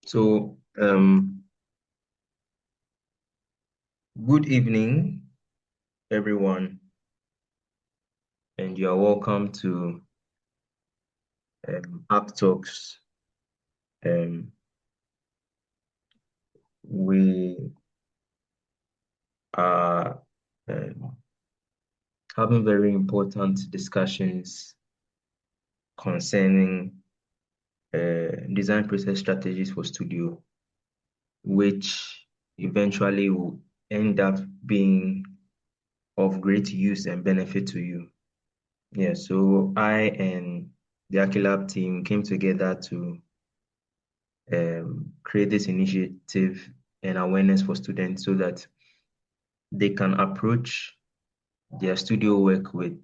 So, good evening, everyone, and you are welcome to App Talks. Um, we are um, having very important discussions concerning design process strategies for studio, which eventually will end up being of great use and benefit to you. Yeah, so I and the Akilab team came together to create this initiative and awareness for students so that they can approach their studio work with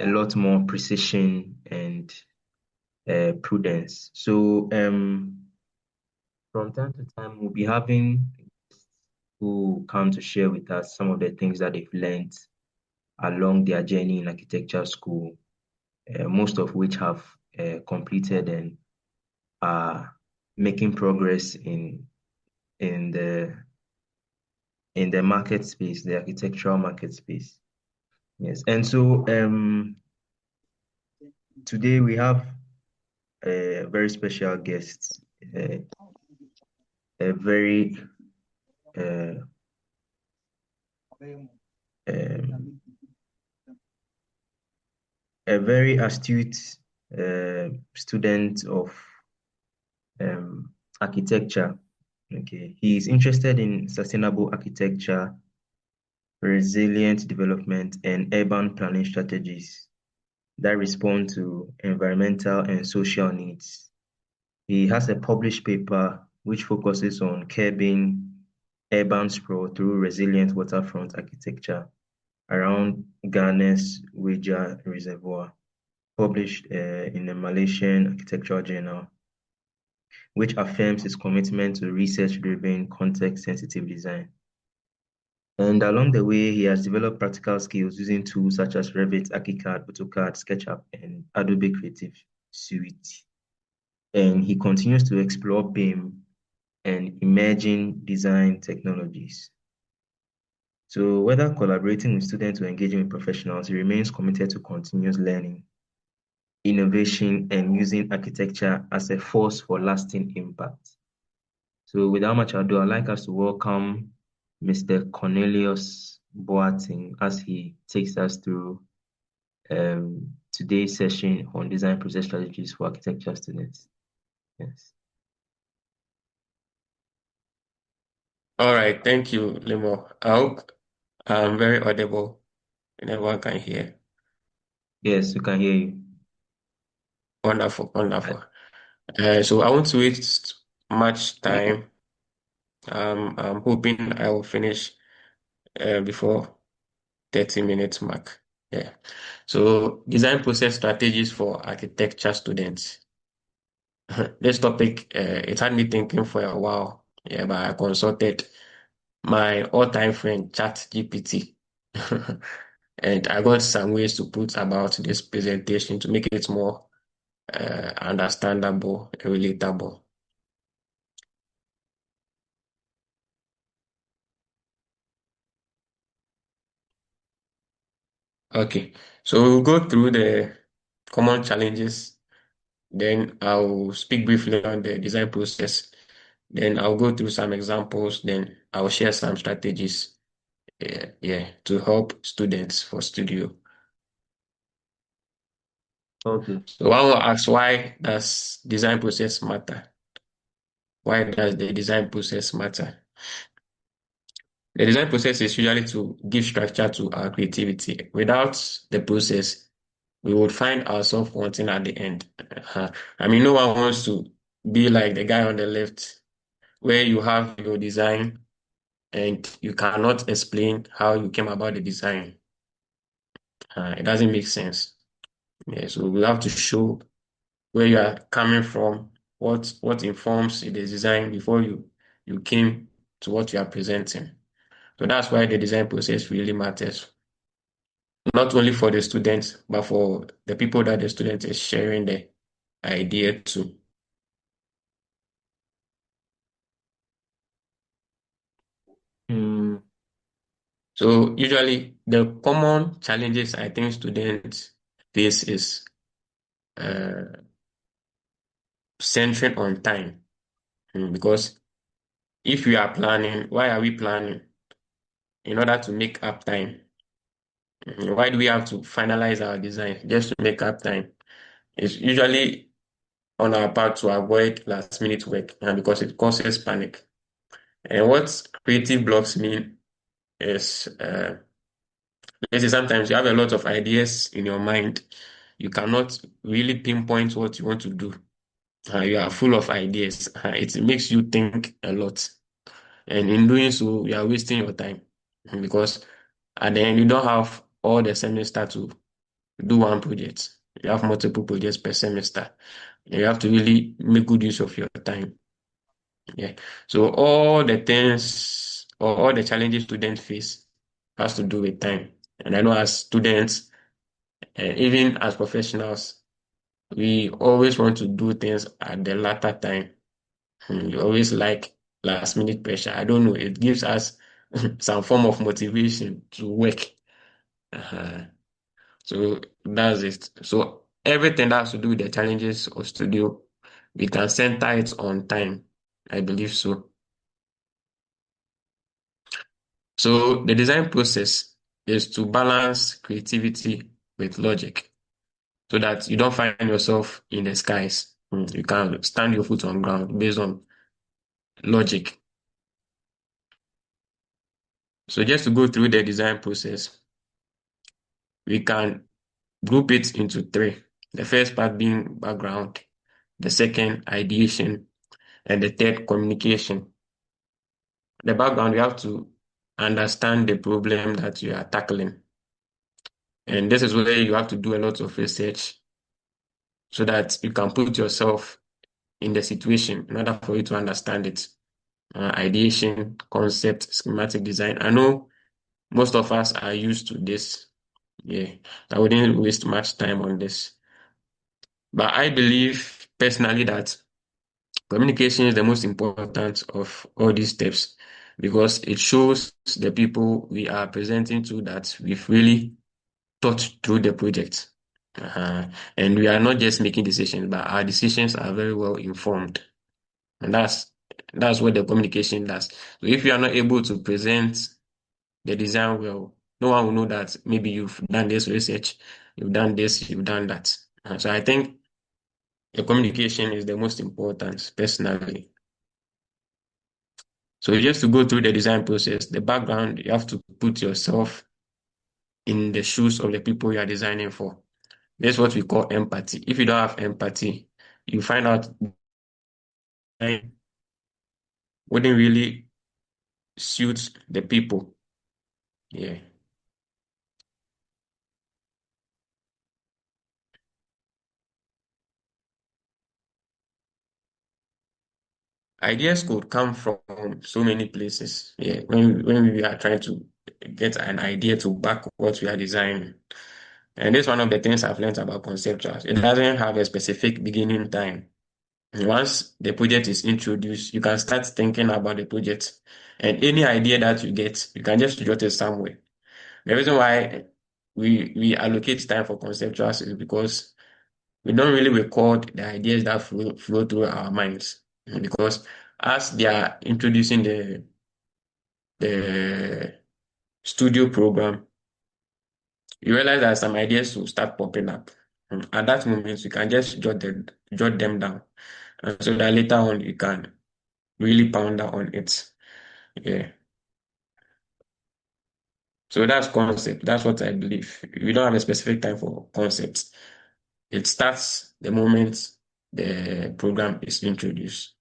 a lot more precision and prudence. So from time to time, we'll be having guests who come to share with us some of the things that they've learned along their journey in architecture school, most of which have completed and are making progress in the market space, the architectural market space. Yes, and so today we have a very special guest, uh, a very uh, um, a very astute student of architecture. Okay, he is interested in sustainable architecture, resilient development, and urban planning strategies that respond to environmental and social needs. He has a published paper which focuses on curbing urban sprawl through resilient waterfront architecture around Ghana's Weja Reservoir, published in the Malaysian Architectural Journal, which affirms its commitment to research-driven, context-sensitive design. And along the way, he has developed practical skills using tools such as Revit, ArchiCAD, AutoCAD, SketchUp, and Adobe Creative Suite. And he continues to explore BIM and emerging design technologies. So whether collaborating with students or engaging with professionals, he remains committed to continuous learning, innovation, and using architecture as a force for lasting impact. So without much ado, I'd like us to welcome Mr. Cornelius Boateng as he takes us through today's session on design process strategies for architecture students. Yes. All right, thank you, Limo. I hope I'm very audible and everyone can hear. Yes, we can hear you. Wonderful, I- wonderful. So I won't waste much time. I'm hoping I will finish before 30 minutes mark. Yeah. So design process strategies for architecture students. This topic, it had me thinking for a while. Yeah, but I consulted my all-time friend, ChatGPT. And I got some ways to put about this presentation to make it more understandable and relatable. Okay, so we'll go through the common challenges, then I'll speak briefly on the design process, then I'll go through some examples, then I'll share some strategies, yeah, to help students for studio. Okay. So one will ask, why does design process matter? Why does the design process matter? The design process is usually to give structure to our creativity. Without the process, we would find ourselves wanting at the end. I mean, no one wants to be like the guy on the left, where you have your design and you cannot explain how you came about the design. It doesn't make sense. Yeah, so we have to show where you are coming from, what informs the design before you came to what you are presenting. So that's why the design process really matters, not only for the students, but for the people that the student is sharing the idea to. So usually the common challenges I think students face is uh, centering on time. Because if we are planning, why are we planning? In order to make up time. Why do we have to finalize our design just to make up time? It's usually on our part to avoid last minute work because it causes panic. And what creative blocks mean is, let's say sometimes you have a lot of ideas in your mind. You cannot really pinpoint what you want to do. You are full of ideas. It makes you think a lot. And in doing so, you are wasting your time because at the end, you don't have all the semester to do one project. You have multiple projects per semester. You have to really make good use of your time. Yeah. So all the things or all the challenges students face has to do with time. And I know as students, even as professionals, we always want to do things at the latter time. We always like last minute pressure. I don't know. It gives us some form of motivation to work. Uh-huh. So that's it. So everything that has to do with the challenges of studio, we can center it on time. I believe so. So the design process is to balance creativity with logic so that you don't find yourself in the skies. You can stand your foot on ground based on logic. So just to go through the design process, we can group it into three. The first part being background, the second ideation, and the third communication. The background, you have to understand the problem that you are tackling. And this is where you have to do a lot of research so that you can put yourself in the situation in order for you to understand it. Ideation, concept, schematic design. I know most of us are used to this. Yeah, I wouldn't waste much time on this. But I believe personally that communication is the most important of all these steps because it shows the people we are presenting to that we've really thought through the project. And we are not just making decisions, but our decisions are very well informed. And that's what the communication does. So if you are not able to present the design well, no one will know that maybe you've done this research, you've done this, you've done that. So I think the communication is the most important, personally. So just to go through the design process, the background, you have to put yourself in the shoes of the people you are designing for. That's what we call empathy. If you don't have empathy, you find out design wouldn't really suit the people. Yeah. Ideas could come from so many places. Yeah. When we are trying to get an idea to back what we are designing. And this is one of the things I've learned about conceptuals. It doesn't have a specific beginning time. Once the project is introduced, you can start thinking about the project. And any idea that you get, you can just jot it somewhere. The reason why we allocate time for conceptuals is because we don't really record the ideas that flow through our minds. Because as they are introducing the studio program, you realize that some ideas will start popping up. At that moment, you can just jot them down. And so that later on you can really ponder on it. Yeah. So that's concept. That's what I believe. We don't have a specific time for concepts. It starts the moment the program is introduced.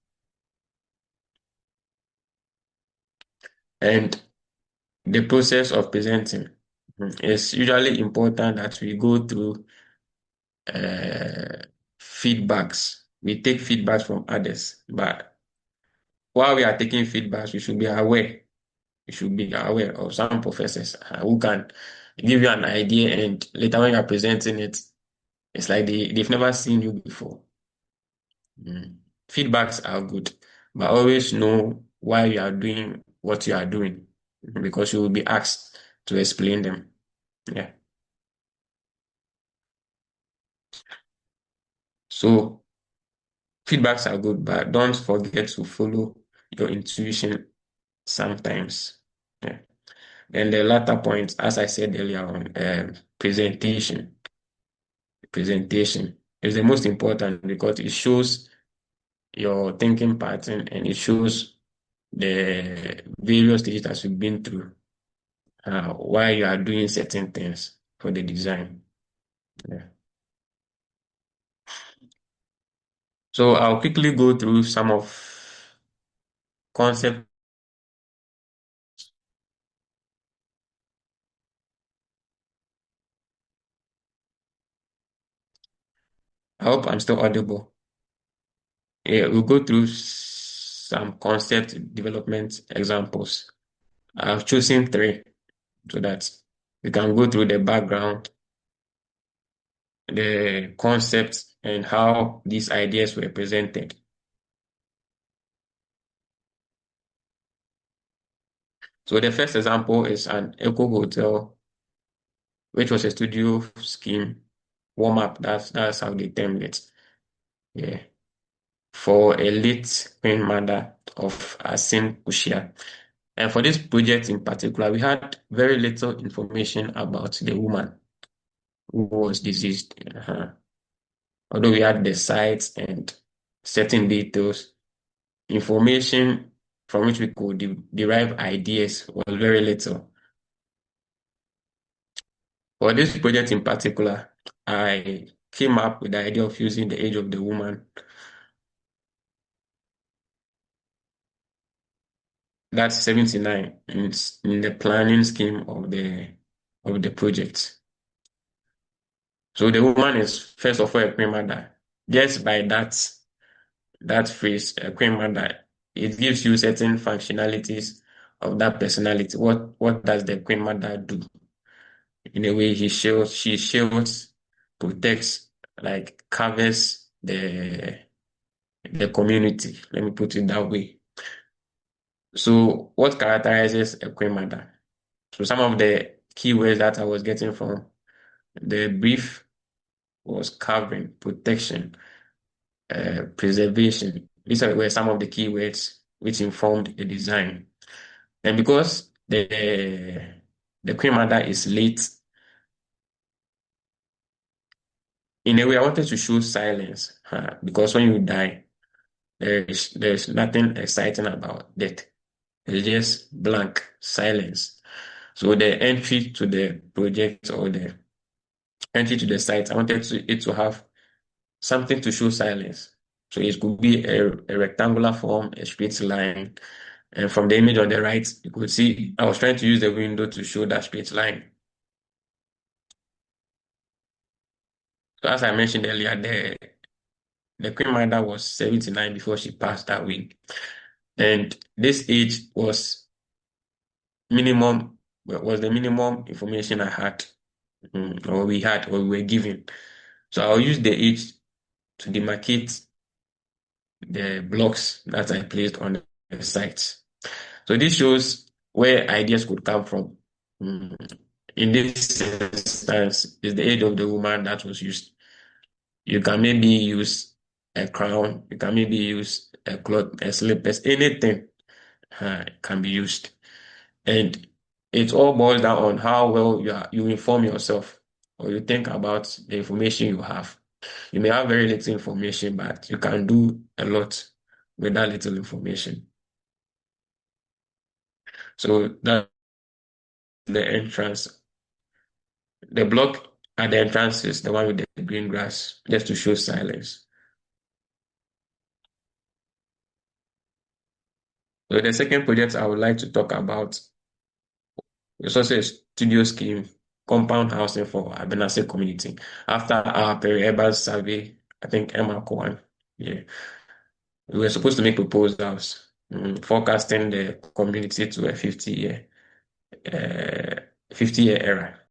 And the process of presenting is usually important that we go through uh, feedbacks. We take feedbacks from others, but while we are taking feedbacks, we should be aware. We should be aware of some professors who can give you an idea, and later when you are presenting it, it's like they've never seen you before. Mm. Feedbacks are good, but always know why you are doing what you are doing because you will be asked. to explain them. Yeah. So feedbacks are good, but don't forget to follow your intuition sometimes. Yeah. And the latter point, as I said earlier on, presentation. Presentation is the most important because it shows your thinking pattern and it shows the various stages that you've been through, why you are doing certain things for the design. Yeah. So I'll quickly go through some of concept. I hope I'm still audible. Yeah, we'll go through some concept development examples. I've chosen three so that we can go through the background, the concepts, and how these ideas were presented. So the first example is an eco hotel, which was a studio scheme warm up. That's how they termed it. Yeah, for a late queen mother of Asin Kushia. And for this project in particular, we had very little information about the woman who was deceased. Although we had the sites and certain details, information from which we could derive ideas was very little. For this project in particular, I came up with the idea of using the age of the woman. That's 79 in the planning scheme of the project. So the woman is first of all a queen mother. Just by that phrase, a queen mother, it gives you certain functionalities of that personality. What does the queen mother do? In a way, she shields, protects, like covers the community. Let me put it that way. So what characterizes a queen mother? So some of the keywords that I was getting from the brief was covering, protection, preservation. Were some of the keywords which informed the design. And because the queen mother is late, in a way, I wanted to show silence because when you die, there's nothing exciting about death. It's just blank silence. So the entry to the project or the entry to the site, I wanted it to have something to show silence. So it could be a rectangular form, a straight line. And from the image on the right, you could see I was trying to use the window to show that straight line. So as I mentioned earlier, the Queen Mother was 79 before she passed that week. And this age was the minimum information I had, or we had, or we were given. So I'll use the age to demarcate the blocks that I placed on the site. So this shows where ideas could come from. Mm, In this instance, is the age of the woman that was used. You can maybe use a crown, you can maybe use a cloth, a slippers, anything can be used. And it all boils down on how well you inform yourself or you think about the information you have. You may have very little information, but you can do a lot with that little information. So that's the entrance. The block at the entrance is the one with the green grass, just to show silence. So the second project I would like to talk about is also a studio scheme, compound housing for Abenase community. After our peri-urban survey, I think Emma Cohen, yeah, we were supposed to make proposals, forecasting the community to a 50-year era.